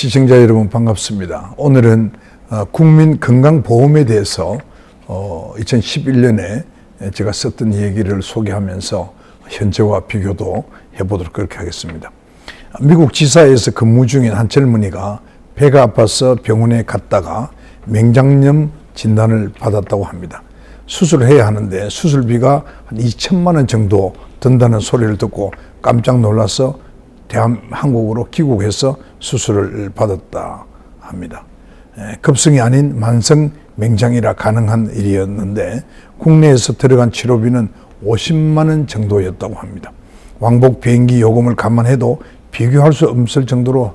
시청자 여러분 반갑습니다. 오늘은 국민건강보험에 대해서 2011년에 제가 썼던 얘기를 소개하면서 현재와 비교도 해보도록 그렇게 하겠습니다. 미국 지사에서 근무 중인 한 젊은이가 배가 아파서 병원에 갔다가 맹장염 진단을 받았다고 합니다. 수술을 해야 하는데 수술비가 한 2천만 원 정도 든다는 소리를 듣고 깜짝 놀라서 한국으로 귀국해서 수술을 받았다 합니다. 급성이 아닌 만성 맹장이라 가능한 일이었는데 국내에서 들어간 치료비는 50만 원 정도였다고 합니다. 왕복 비행기 요금을 감안해도 비교할 수 없을 정도로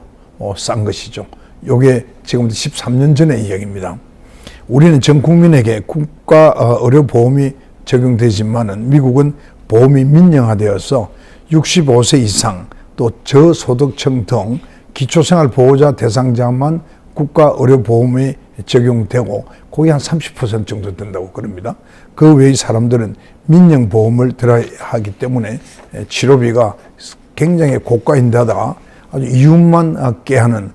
싼 것이죠. 이게 지금 13년 전의 이야기입니다. 우리는 전 국민에게 국가 의료보험이 적용되지만은 미국은 보험이 민영화되어서 65세 이상 또 저소득층 등 기초생활보호자 대상자만 국가의료보험이 적용되고 거기 한 30% 정도 된다고 그럽니다. 그 외의 사람들은 민영보험을 들어야 하기 때문에 치료비가 굉장히 고가인데다가 아주 이윤만 깨하는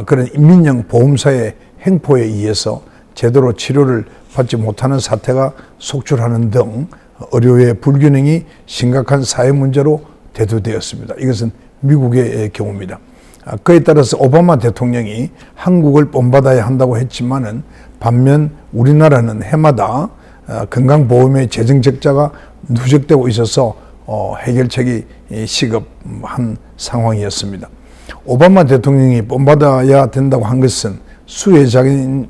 그런 민영보험사의 행포에 의해서 제대로 치료를 받지 못하는 사태가 속출하는 등 의료의 불균형이 심각한 사회 문제로 대두되었습니다. 이것은 미국의 경우입니다. 그에 따라서 오바마 대통령이 한국을 본받아야 한다고 했지만은 반면 우리나라는 해마다 건강보험의 재정 적자가 누적되고 있어서 해결책이 시급한 상황이었습니다. 오바마 대통령이 본받아야 된다고 한 것은 수혜자인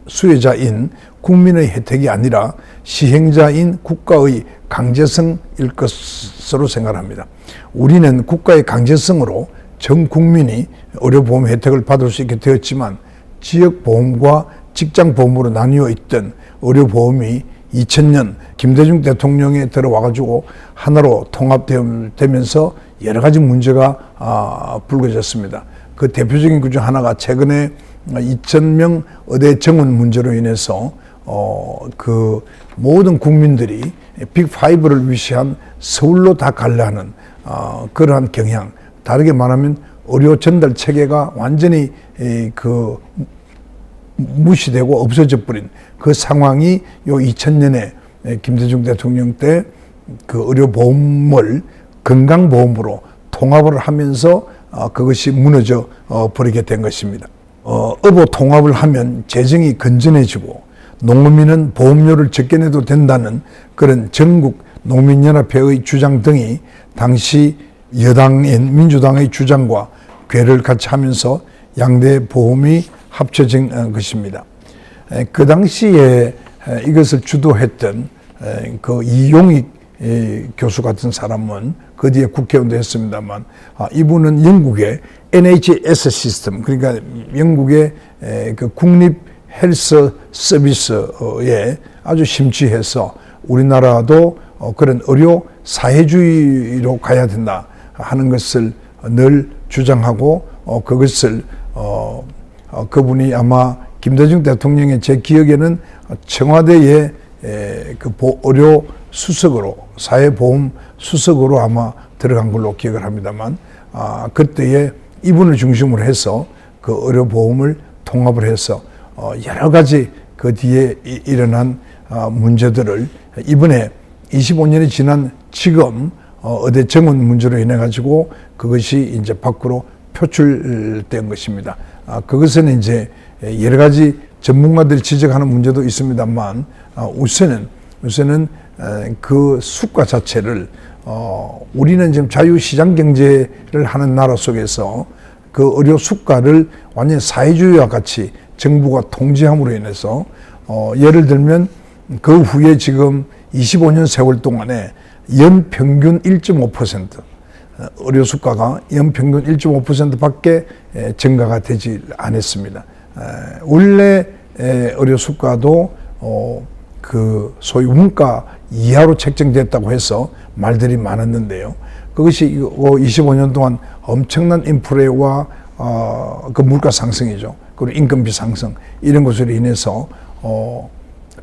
국민의 혜택이 아니라 시행자인 국가의 강제성일 것으로 생각합니다. 우리는 국가의 강제성으로 전 국민이 의료보험 혜택을 받을 수 있게 되었지만 지역보험과 직장보험으로 나뉘어 있던 의료보험이 2000년 김대중 대통령에 들어와가지고 하나로 통합되면서 여러 가지 문제가 불거졌습니다. 그 대표적인 그 중 하나가 최근에 2000명 의대 정원 문제로 인해서 그 모든 국민들이 빅5를 위시한 서울로 다 가려 하는 그러한 경향, 다르게 말하면 의료 전달 체계가 완전히 그 무시되고 없어져 버린 그 상황이 요 2000년에 김대중 대통령 때 그 의료보험을 건강보험으로 통합을 하면서 그것이 무너져 버리게 된 것입니다. 의보 통합을 하면 재정이 건전해지고 농민은 보험료를 적게 내도 된다는 그런 전국 농민연합회의 주장 등이 당시 여당인 민주당의 주장과 궤를 같이 하면서 양대 보험이 합쳐진 것입니다. 그 당시에 이것을 주도했던 그 이용익 교수 같은 사람은 그 뒤에 국회의원도 했습니다만 이분은 영국의 NHS 시스템, 그러니까 영국의 그 국립 헬스 서비스에 아주 심취해서 우리나라도 그런 의료 사회주의로 가야 된다 하는 것을 늘 주장하고 그것을 그분이 아마 김대중 대통령의 제 기억에는 청와대의 그 의료 수석으로 사회보험 수석으로 아마 들어간 걸로 기억을 합니다만 그때에 이분을 중심으로 해서 그 의료보험을 통합을 해서 여러 가지 그 뒤에 일어난 문제들을 이번에 25년이 지난 지금 의대 정원 문제로 인해 가지고 그것이 이제 밖으로 표출된 것입니다. 그것은 이제 여러 가지 전문가들이 지적하는 문제도 있습니다만 우선은 그 수가 자체를 우리는 지금 자유시장 경제를 하는 나라 속에서 그 의료 수가를 완전 사회주의와 같이 정부가 통제함으로 인해서 예를 들면 그 후에 지금 25년 세월 동안에 연평균 1.5% 의료 수가가 연평균 1.5% 밖에 증가가 되지 않았습니다. 원래 의료 수가도 그 소위 원가 이하로 책정됐다고 해서 말들이 많았는데요. 그것이 25년 동안 엄청난 인플레와 그 물가 상승이죠. 그리고 인건비 상승 이런 것으로 인해서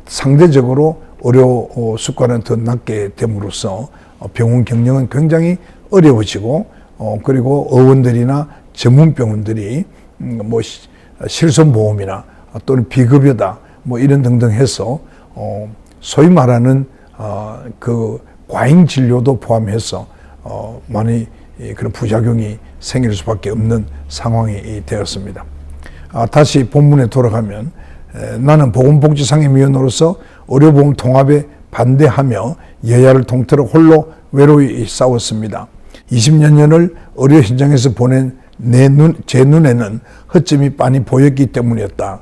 상대적으로 의료 수가는 더 낮게 됨으로써 병원 경영은 굉장히 어려워지고 그리고 의원들이나 전문병원들이 실손보험이나 또는 비급여다 뭐 이런 등등 해서 소위 말하는 그 과잉 진료도 포함해서 많이 그런 부작용이 생길 수밖에 없는 상황이 되었습니다. 다시 본문에 돌아가면 나는 보건복지상임위원으로서 의료보험 통합에 반대하며 여야를 통틀어 홀로 외로이 싸웠습니다. 20여 년을 의료 현장에서 보낸 제 눈에는 허점이 빤히 보였기 때문이었다.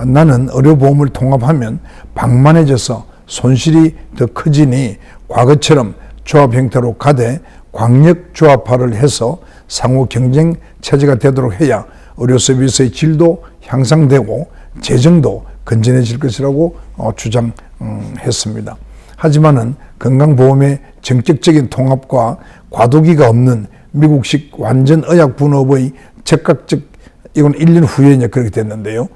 나는 의료보험을 통합하면 방만해져서 손실이 더 커지니 과거처럼 조합 형태로 가되 광역조합화를 해서 상호 경쟁 체제가 되도록 해야 의료 서비스의 질도 향상되고 재정도 건전해질 것이라고 주장했습니다. 하지만은 건강보험의 정책적인 통합과 과도기가 없는 미국식 완전 의약분업의 적극적, 이건 1년 후에 이제 그렇게 됐는데요.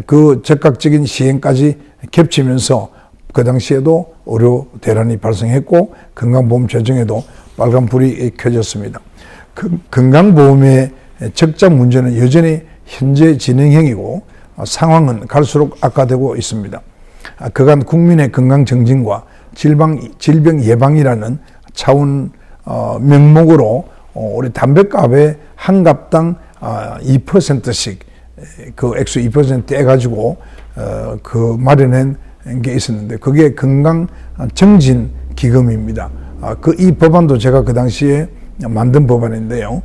그 적극적인 시행까지 겹치면서 그 당시에도 의료 대란이 발생했고 건강보험 재정에도 빨간불이 켜졌습니다. 건강보험의 적자 문제는 여전히 현재 진행형이고 상황은 갈수록 악화되고 있습니다. 그간 국민의 건강 정진과 질병 예방이라는 차원 명목으로 우리 담뱃값에 한 갑당 2%씩 그 액수 2% 떼가지고 그 마련한 게 있었는데 그게 건강 정진 기금입니다. 이 법안도 제가 그 당시에 만든 법안인데요.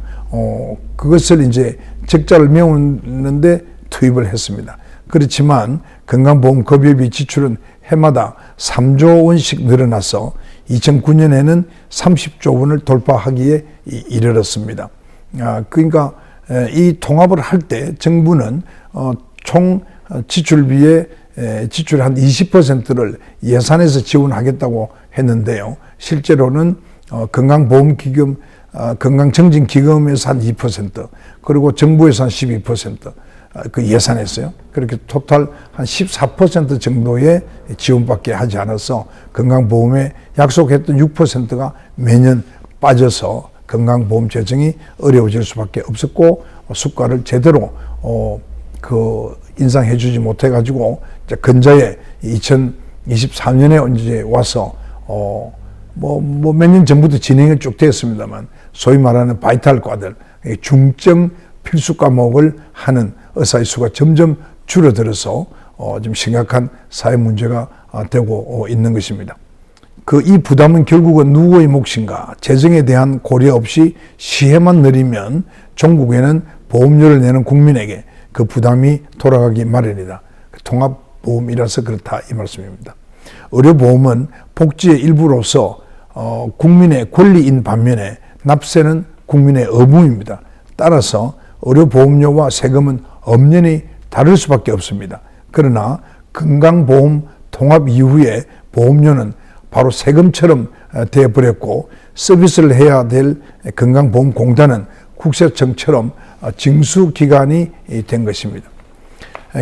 그것을 이제 적자를 메우는데 투입을 했습니다. 그렇지만 건강보험급여비 지출은 해마다 3조 원씩 늘어나서 2009년에는 30조 원을 돌파하기에 이르렀습니다. 그러니까 이 통합을 할 때 정부는 총 지출비의 지출 한 20%를 예산에서 지원하겠다고 했는데요. 실제로는 건강보험기금, 건강정진기금에서 한 2%, 그리고 정부에서 한 12%, 그 예산했어요. 그렇게 토탈 한 14% 정도의 지원밖에 하지 않아서 건강보험에 약속했던 6%가 매년 빠져서 건강보험 재정이 어려워질 수밖에 없었고 수가를 제대로 인상해 주지 못해 가지고 근자에 2023년에 이제 와서 몇 년 전부터 진행이 쭉 되었습니다만 소위 말하는 바이탈과들 중증 필수 과목을 하는 의사의 수가 점점 줄어들어서 좀 심각한 사회 문제가 되고 있는 것입니다. 이 부담은 결국은 누구의 몫인가? 재정에 대한 고려 없이 시혜만 늘리면 종국에는 보험료를 내는 국민에게 그 부담이 돌아가기 마련이다. 통합보험이라서 그렇다 이 말씀입니다. 의료보험은 복지의 일부로서 국민의 권리인 반면에 납세는 국민의 의무입니다. 따라서 의료보험료와 세금은 엄연히 다를 수밖에 없습니다. 그러나 건강보험 통합 이후에 보험료는 바로 세금처럼 되어버렸고 서비스를 해야 될 건강보험공단은 국세청처럼 징수기관이 된 것입니다.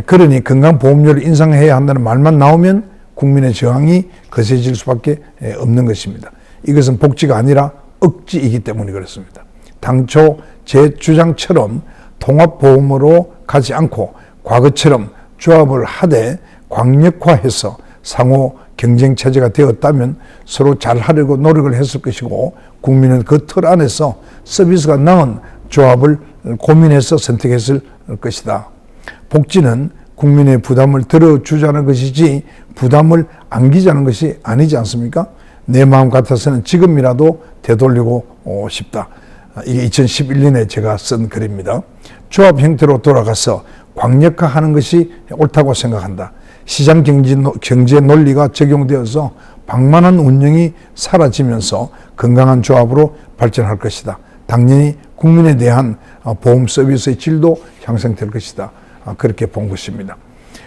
그러니 건강보험료를 인상해야 한다는 말만 나오면 국민의 저항이 거세질 수밖에 없는 것입니다. 이것은 복지가 아니라 억지이기 때문에 그렇습니다. 당초 제 주장처럼 통합보험으로 가지 않고 과거처럼 조합을 하되 광역화해서 상호 경쟁체제가 되었다면 서로 잘하려고 노력을 했을 것이고 국민은 그 틀 안에서 서비스가 나은 조합을 고민해서 선택했을 것이다. 복지는 국민의 부담을 덜어주자는 것이지 부담을 안기자는 것이 아니지 않습니까? 내 마음 같아서는 지금이라도 되돌리고 싶다. 이게 2011년에 제가 쓴 글입니다. 조합 형태로 돌아가서 광역화하는 것이 옳다고 생각한다. 시장 경제 논리가 적용되어서 방만한 운영이 사라지면서 건강한 조합으로 발전할 것이다. 당연히 국민에 대한 보험 서비스의 질도 향상될 것이다. 그렇게 본 것입니다.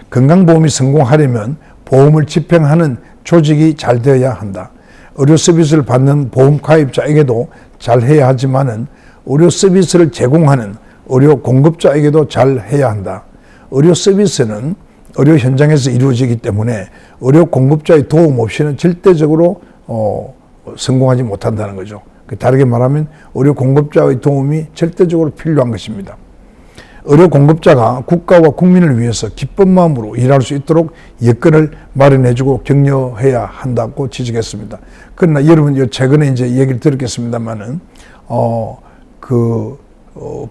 건강보험이 성공하려면 보험을 집행하는 조직이 잘 되어야 한다. 의료 서비스를 받는 보험 가입자에게도 잘 해야 하지만은 의료 서비스를 제공하는 의료 공급자에게도 잘 해야 한다. 의료 서비스는 의료 현장에서 이루어지기 때문에 의료 공급자의 도움 없이는 절대적으로 성공하지 못한다는 거죠. 다르게 말하면 의료 공급자의 도움이 절대적으로 필요한 것입니다. 의료 공급자가 국가와 국민을 위해서 기쁜 마음으로 일할 수 있도록 여건을 마련해주고 격려해야 한다고 지적했습니다. 그러나 여러분 최근에 이제 얘기를 들었겠습니다만은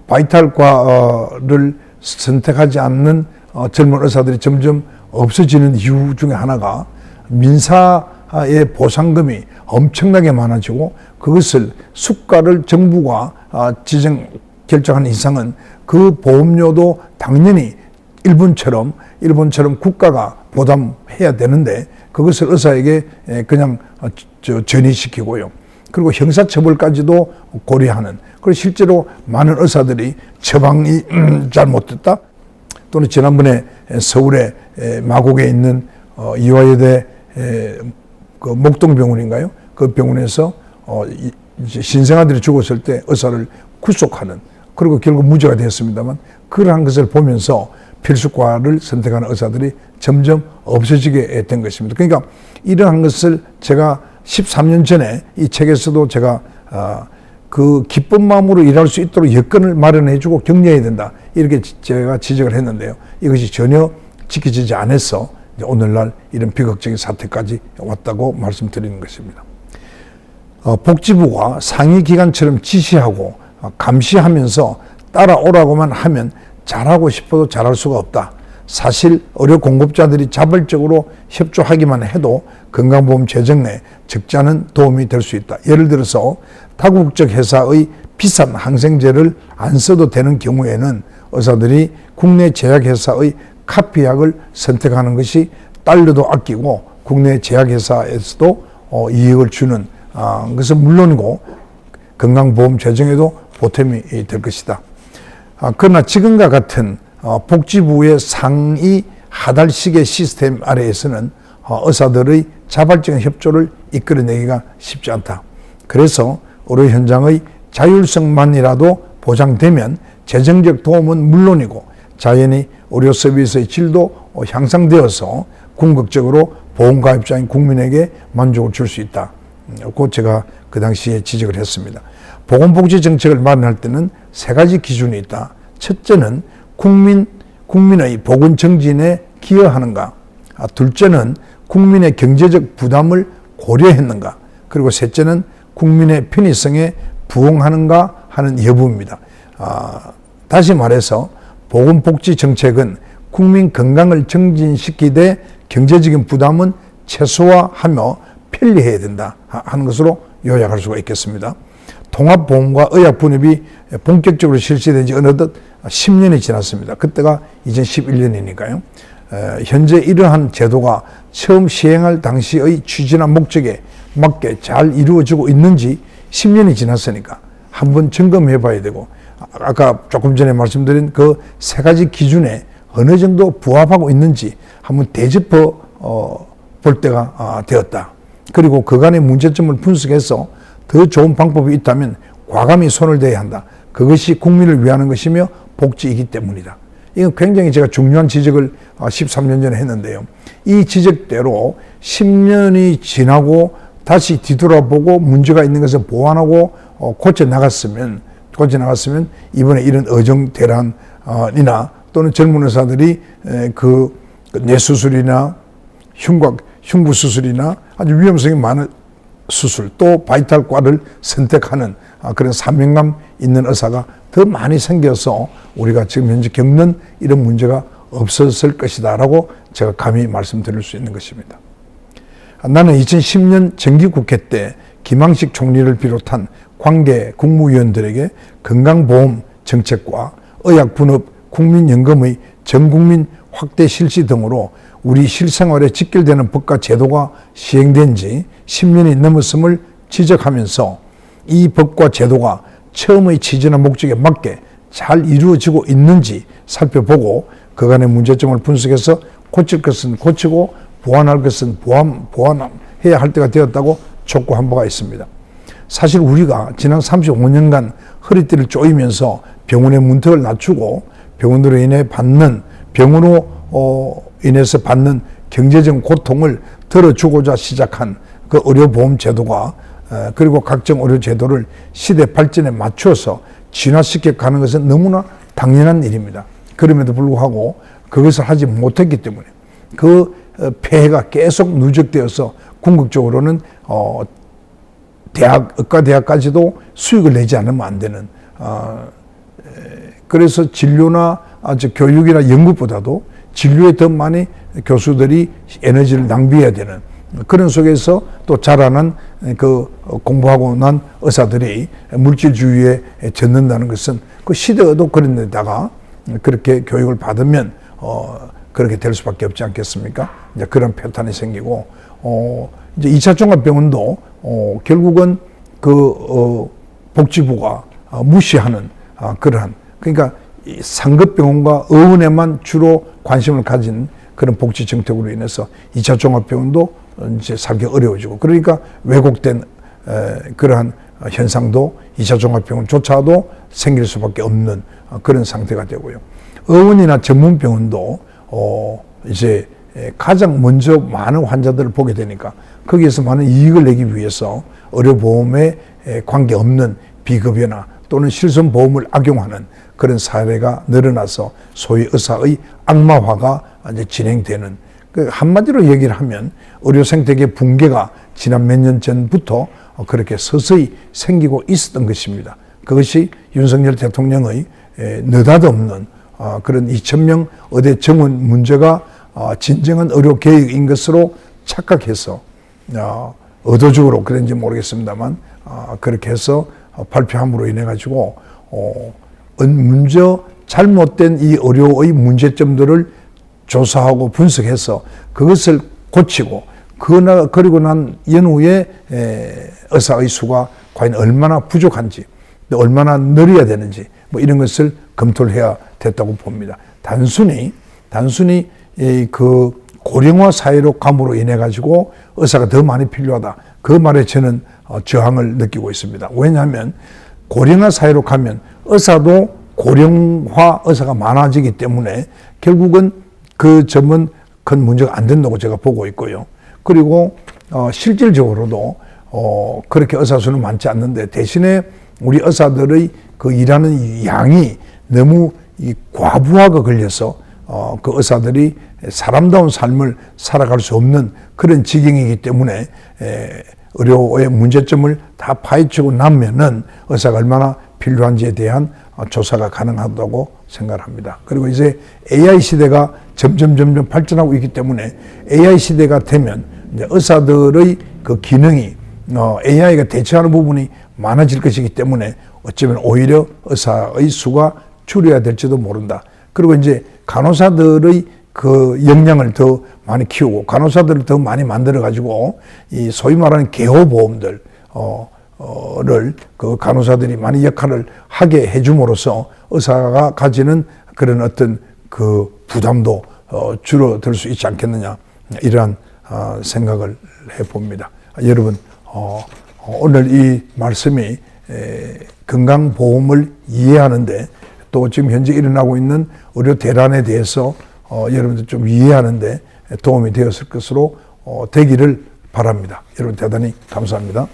바이탈과를 선택하지 않는 젊은 의사들이 점점 없어지는 이유 중에 하나가 민사의 보상금이 엄청나게 많아지고 그것을 수가를 정부가 결정한 이상은 그 보험료도 당연히 일본처럼 국가가 부담해야 되는데 그것을 의사에게 그냥 전이시키고요. 그리고 형사처벌까지도 고려하는. 그리고 실제로 많은 의사들이 처방이 잘못됐다. 또는 지난번에 서울의 마곡에 있는 이화여대 그 목동병원인가요? 그 병원에서 이제 신생아들이 죽었을 때 의사를 구속하는, 그리고 결국 무죄가 되었습니다만, 그러한 것을 보면서 필수과를 선택하는 의사들이 점점 없어지게 된 것입니다. 그러니까 이러한 것을 제가 13년 전에 이 책에서도 제가 그 기쁜 마음으로 일할 수 있도록 여건을 마련해주고 격려해야 된다, 이렇게 제가 지적을 했는데요. 이것이 전혀 지켜지지 않아서 오늘날 이런 비극적인 사태까지 왔다고 말씀드리는 것입니다. 복지부가 상위기관처럼 지시하고 감시하면서 따라오라고만 하면 잘하고 싶어도 잘할 수가 없다. 사실 의료 공급자들이 자발적으로 협조하기만 해도 건강보험 제정에 적지 않은 도움이 될 수 있다. 예를 들어서 다국적 회사의 비싼 항생제를 안 써도 되는 경우에는 의사들이 국내 제약회사의 카피약을 선택하는 것이 달러도 아끼고 국내 제약회사에서도 이익을 주는 것은 물론이고 건강보험 제정에도 보탬이 될 것이다. 그러나 지금과 같은 복지부의 상위 하달식의 시스템 아래에서는 의사들의 자발적인 협조를 이끌어내기가 쉽지 않다. 그래서 의료 현장의 자율성만이라도 보장되면 재정적 도움은 물론이고 자연히 의료 서비스의 질도 향상되어서 궁극적으로 보험가입자인 국민에게 만족을 줄 수 있다. 그 제가 그 당시에 지적을 했습니다. 보건복지 정책을 마련할 때는 세 가지 기준이 있다. 첫째는 국민의 보건 정진에 기여하는가. 둘째는 국민의 경제적 부담을 고려했는가. 그리고 셋째는 국민의 편의성에 부응하는가 하는 여부입니다. 다시 말해서 보건복지 정책은 국민 건강을 증진시키되 경제적인 부담은 최소화하며 편리해야 된다 하는 것으로 요약할 수가 있겠습니다. 통합보험과 의약분업이 본격적으로 실시된 지 어느덧 10년이 지났습니다. 그때가 2011년이니까요. 현재 이러한 제도가 처음 시행할 당시의 취지나 목적에 맞게 잘 이루어지고 있는지 10년이 지났으니까 한번 점검해 봐야 되고, 아까 조금 전에 말씀드린 그 세 가지 기준에 어느 정도 부합하고 있는지 한번 되짚어 볼 때가 되었다. 그리고 그간의 문제점을 분석해서 더 좋은 방법이 있다면 과감히 손을 대야 한다. 그것이 국민을 위하는 것이며 복지이기 때문이다. 이건 굉장히 제가 중요한 지적을 13년 전에 했는데요. 이 지적대로 10년이 지나고 다시 뒤돌아보고 문제가 있는 것을 보완하고 고쳐 나갔으면 이번에 이런 어정대란이나 또는 젊은 의사들이 그 뇌수술이나 흉부 수술이나 아주 위험성이 많은 수술, 또 바이탈과를 선택하는 그런 사명감 있는 의사가 더 많이 생겨서 우리가 지금 현재 겪는 이런 문제가 없었을 것이다 라고 제가 감히 말씀드릴 수 있는 것입니다. 나는 2010년 정기국회 때 김항식 총리를 비롯한 관계 국무위원들에게 건강보험 정책과 의약분업 국민연금의 전국민 확대 실시 등으로 우리 실생활에 직결되는 법과 제도가 시행된 지 10년이 넘었음을 지적하면서 이 법과 제도가 처음의 취지나 목적에 맞게 잘 이루어지고 있는지 살펴보고 그간의 문제점을 분석해서 고칠 것은 고치고 보완할 것은 보완해야 할 때가 되었다고 촉구한 바가 있습니다. 사실 우리가 지난 35년간 허리띠를 조이면서 병원의 문턱을 낮추고 병원으로 인해서 받는 경제적 고통을 덜어주고자 시작한 그 의료보험 제도가 그리고 각종 의료 제도를 시대 발전에 맞춰서 진화시켜 가는 것은 너무나 당연한 일입니다. 그럼에도 불구하고 그것을 하지 못했기 때문에 그 폐해가 계속 누적되어서 궁극적으로는 의과대학까지도 수익을 내지 않으면 안 되는, 그래서 진료나 교육이나 연구보다도 진료에 더 많이 교수들이 에너지를 낭비해야 되는 그런 속에서 또 자라난 그 공부하고 난 의사들이 물질주의에 젖는다는 것은 그 시대도 그런 데다가 그렇게 교육을 받으면 그렇게 될 수밖에 없지 않겠습니까? 이제 그런 패턴이 생기고, 이제 2차 종합병원도 결국은 그 복지부가 무시하는 그러한, 그러니까 상급병원과 의원에만 주로 관심을 가진 그런 복지 정책으로 인해서 2차 종합병원도 이제 살기 어려워지고, 그러니까 왜곡된 그러한 현상도 2차 종합병원조차도 생길 수밖에 없는 그런 상태가 되고요. 의원이나 전문병원도 이제 가장 먼저 많은 환자들을 보게 되니까 거기에서 많은 이익을 내기 위해서 의료보험에 관계없는 비급여나 또는 실손보험을 악용하는 그런 사례가 늘어나서 소위 의사의 악마화가 이제 진행되는, 그 한마디로 얘기를 하면 의료 생태계 붕괴가 지난 몇 년 전부터 그렇게 서서히 생기고 있었던 것입니다. 그것이 윤석열 대통령의 느닷없는 그런 2,000명 의대 정원 문제가 진정한 의료 개혁인 것으로 착각해서 의도적으로 그런지 모르겠습니다만 그렇게 해서 발표함으로 인해 가지고 먼저 잘못된 이 의료의 문제점들을 조사하고 분석해서 그것을 고치고 그리고 난 연후에 의사의 수가 과연 얼마나 부족한지 또 얼마나 늘어야 되는지 뭐 이런 것을 검토를 해야 됐다고 봅니다. 단순히 그 고령화 사회로 감으로 인해 가지고 의사가 더 많이 필요하다, 그 말에 저는 저항을 느끼고 있습니다. 왜냐하면 고령화 사회로 가면 의사도 고령화 의사가 많아지기 때문에 결국은 그 점은 큰 문제가 안 된다고 제가 보고 있고요. 그리고 실질적으로도 그렇게 의사 수는 많지 않는데 대신에 우리 의사들의 그 일하는 양이 너무 이 과부하가 걸려서 그 의사들이 사람다운 삶을 살아갈 수 없는 그런 지경이기 때문에 의료의 문제점을 다 파헤치고 나면은 의사가 얼마나 필요한지에 대한 조사가 가능하다고 생각합니다. 그리고 이제 AI 시대가 점점 발전하고 있기 때문에 AI 시대가 되면 이제 의사들의 그 기능이 AI가 대체하는 부분이 많아질 것이기 때문에 어쩌면 오히려 의사의 수가 줄여야 될지도 모른다. 그리고 이제 간호사들의 그 역량을 더 많이 키우고 간호사들을 더 많이 만들어 가지고 이 소위 말하는 개호보험들 그 간호사들이 많이 역할을 하게 해줌으로써 의사가 가지는 그런 어떤 그 부담도 줄어들 수 있지 않겠느냐, 이러한 생각을 해봅니다. 여러분, 오늘 이 말씀이 건강보험을 이해하는데 또 지금 현재 일어나고 있는 의료 대란에 대해서 여러분들 좀 이해하는데 도움이 되었을 것으로 되기를 바랍니다. 여러분 대단히 감사합니다.